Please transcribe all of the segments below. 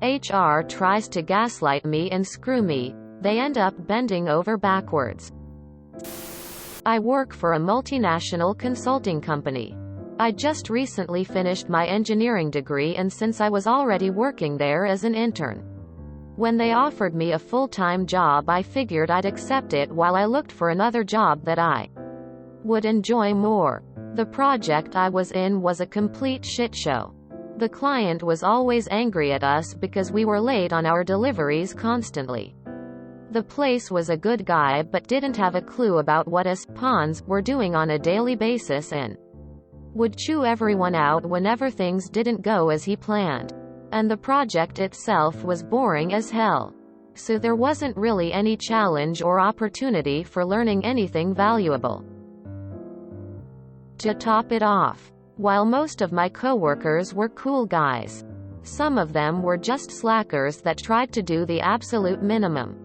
HR tries to gaslight me and screw me. They end up bending over backwards. I work for a multinational consulting company. I just recently finished my engineering degree, and since I was already working there as an intern, when they offered me a full-time job, I figured I'd accept it while I looked for another job that I would enjoy more. The project I was in was a complete shit show. The client was always angry at us because we were late on our deliveries constantly. The place was a good guy but didn't have a clue about what us pawns were doing on a daily basis and would chew everyone out whenever things didn't go as he planned. And the project itself was boring as hell. So there wasn't really any challenge or opportunity for learning anything valuable. To top it off, while most of my coworkers were cool guys, some of them were just slackers that tried to do the absolute minimum.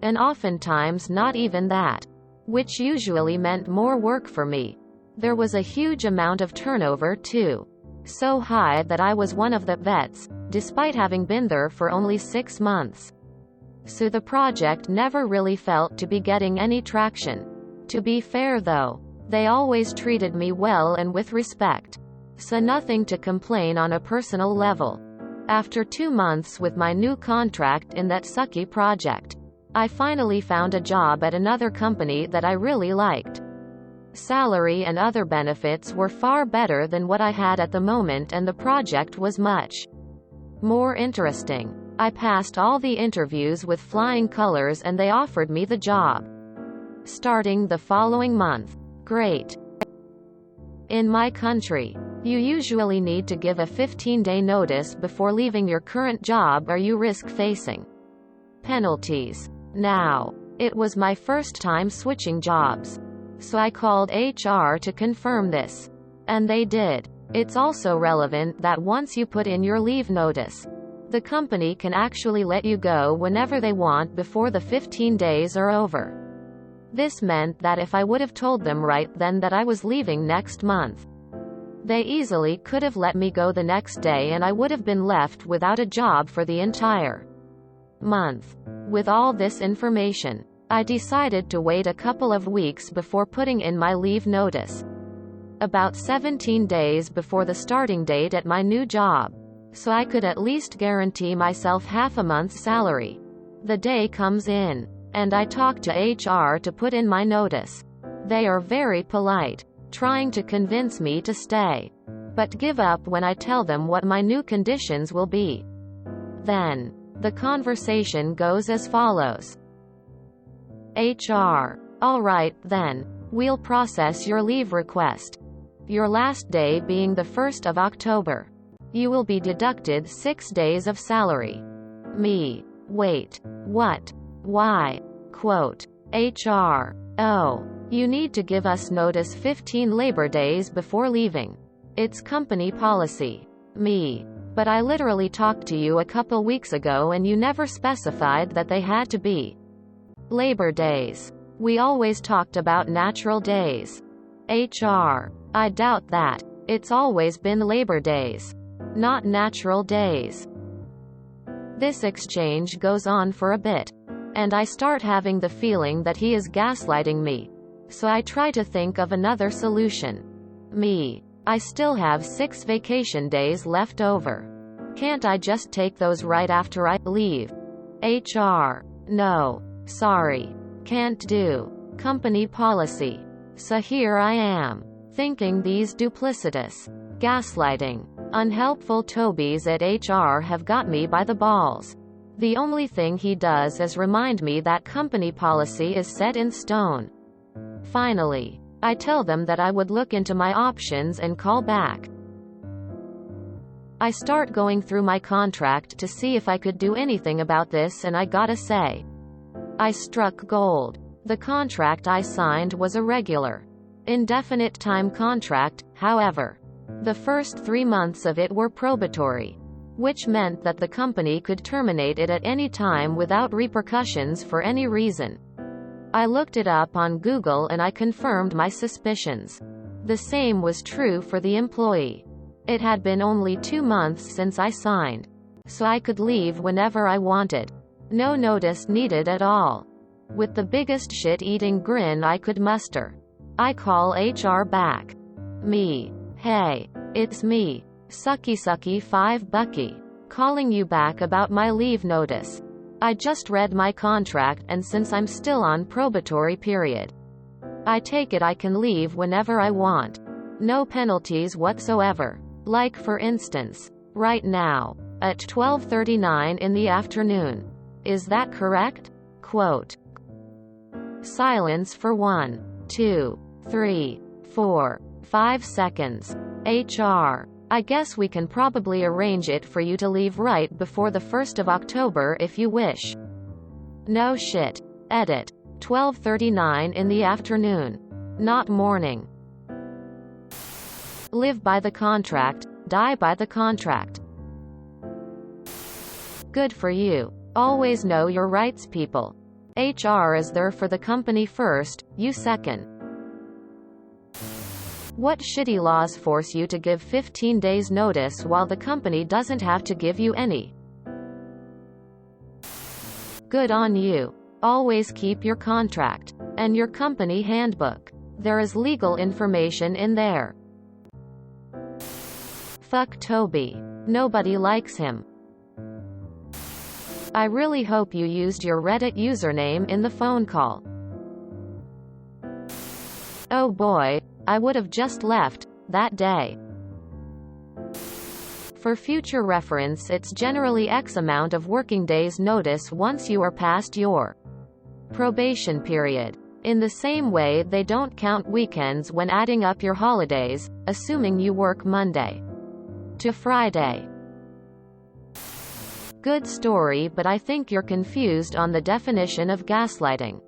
And oftentimes not even that, which usually meant more work for me. There was a huge amount of turnover too. So high that I was one of the vets, despite having been there for only 6 months. So the project never really felt to be getting any traction. To be fair though, they always treated me well and with respect. So nothing to complain on a personal level. After 2 months with my new contract in that sucky project, I finally found a job at another company that I really liked. Salary and other benefits were far better than what I had at the moment, and the project was much more interesting. I passed all the interviews with flying colors and they offered me the job, starting the following month. Great. In my country, you usually need to give a 15-day notice before leaving your current job, or you risk facing penalties. Now, it was my first time switching jobs, so I called HR to confirm this. And they did. It's also relevant that once you put in your leave notice, the company can actually let you go whenever they want before the 15 days are over. This meant that if I would have told them right then that I was leaving next month, they easily could have let me go the next day and I would have been left without a job for the entire month. With all this information, I decided to wait a couple of weeks before putting in my leave notice. About 17 days before the starting date at my new job, so I could at least guarantee myself half a month's salary. The day comes in, and I talk to HR to put in my notice. They are very polite, trying to convince me to stay, but give up when I tell them what my new conditions will be. Then, the conversation goes as follows. HR: alright then, we'll process your leave request. Your last day being the 1st of October. You will be deducted 6 days of salary. Me: wait, what? Why? Quote, HR: oh, you need to give us notice 15 labor days before leaving. It's company policy. Me: but I literally talked to you a couple weeks ago and you never specified that they had to be labor days. We always talked about natural days. HR: I doubt that. It's always been labor days, not natural days. This exchange goes on for a bit, and I start having the feeling that he is gaslighting me. So I try to think of another solution. Me: I still have 6 vacation days left over. Can't I just take those right after I leave? HR: no. Sorry. Can't do. Company policy. So here I am, thinking these duplicitous, gaslighting, unhelpful Tobies at HR have got me by the balls. The only thing he does is remind me that company policy is set in stone. Finally, I tell them that I would look into my options and call back. I start going through my contract to see if I could do anything about this, and I gotta say, I struck gold. The contract I signed was a regular, indefinite time contract, however. The first 3 months of it were probatory, which meant that the company could terminate it at any time without repercussions for any reason. I looked it up on Google and I confirmed my suspicions. The same was true for the employee. It had been only 2 months since I signed so I could leave whenever I wanted. No notice needed at all. With the biggest shit-eating grin I could muster, I call HR back. Me. Hey. It's me. Sucky 5 Bucky. Calling you back about my leave notice. I just read my contract and since I'm still on probatory period, I take it I can leave whenever I want. No penalties whatsoever. Like for instance, right now, at 12:39 in the afternoon. Is that correct? Quote. Silence for 1, 2, 3, 4, 5 seconds. HR. I guess we can probably arrange it for you to leave right before the 1st of October if you wish. No shit. Edit. 12:39 in the afternoon. Not morning. Live by the contract, die by the contract. Good for you. Always know your rights, people. HR is there for the company first, you second. What shitty laws force you to give 15 days notice while the company doesn't have to give you any? Good on you. Always keep your contract and your company handbook. There is legal information in there. Fuck Toby. Nobody likes him. I really hope you used your Reddit username in the phone call. Oh boy, I would have just left that day. For future reference, it's generally X amount of working days notice once you are past your probation period. In the same way they don't count weekends when adding up your holidays, assuming you work Monday to Friday. Good story, but I think you're confused on the definition of gaslighting.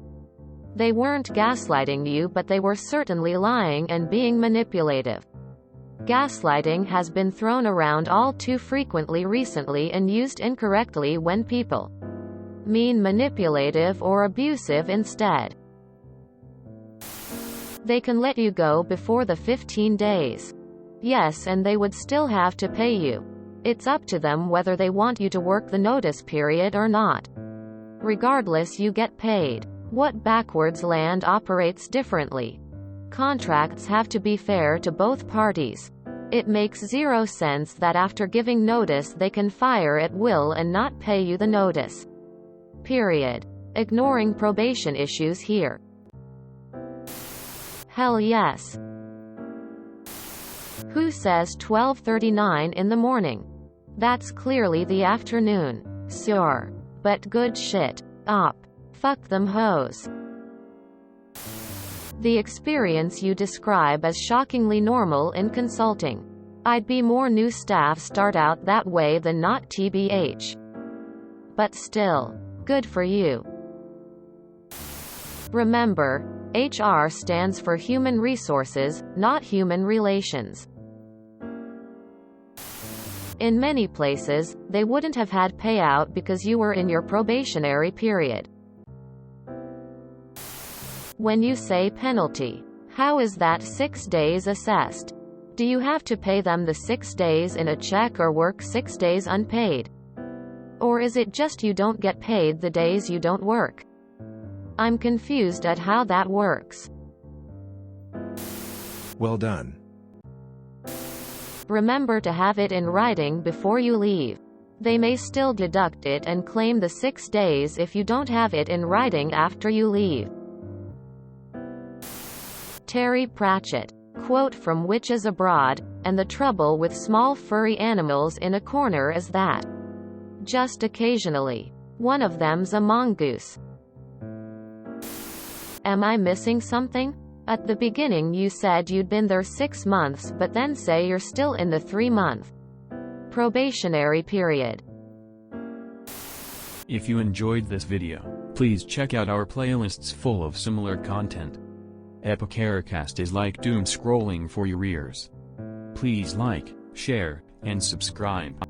They weren't gaslighting you, but they were certainly lying and being manipulative. Gaslighting has been thrown around all too frequently recently and used incorrectly when people mean manipulative or abusive instead. They can let you go before the 15 days. Yes, and they would still have to pay you. It's up to them whether they want you to work the notice period or not. Regardless, you get paid. What backwards land operates differently? Contracts have to be fair to both parties. It makes zero sense that after giving notice they can fire at will and not pay you the notice. Period. Ignoring probation issues here. Hell yes. Who says 12:39 in the morning? That's clearly the afternoon. Sure. But good shit. Op. Fuck them hoes. The experience you describe as shockingly normal in consulting. I'd be more new staff start out that way than not, TBH. But still, good for you. Remember, HR stands for Human Resources, not Human Relations. In many places, they wouldn't have had payout because you were in your probationary period. When you say penalty, how is that 6 days assessed? Do you have to pay them the 6 days in a check or work 6 days unpaid? Or is it just you don't get paid the days you don't work? I'm confused at how that works. Well done. Remember to have it in writing before you leave. They may still deduct it and claim the 6 days if you don't have it in writing after you leave. Terry Pratchett. Quote from Witches Abroad, and the trouble with small furry animals in a corner is that just occasionally, one of them's a mongoose. Am I missing something? At the beginning you said you'd been there 6 months, but then say you're still in the 3-month probationary period. If you enjoyed this video, please check out our playlists full of similar content. Epicaricast is like doom scrolling for your ears. Please like, share, and subscribe.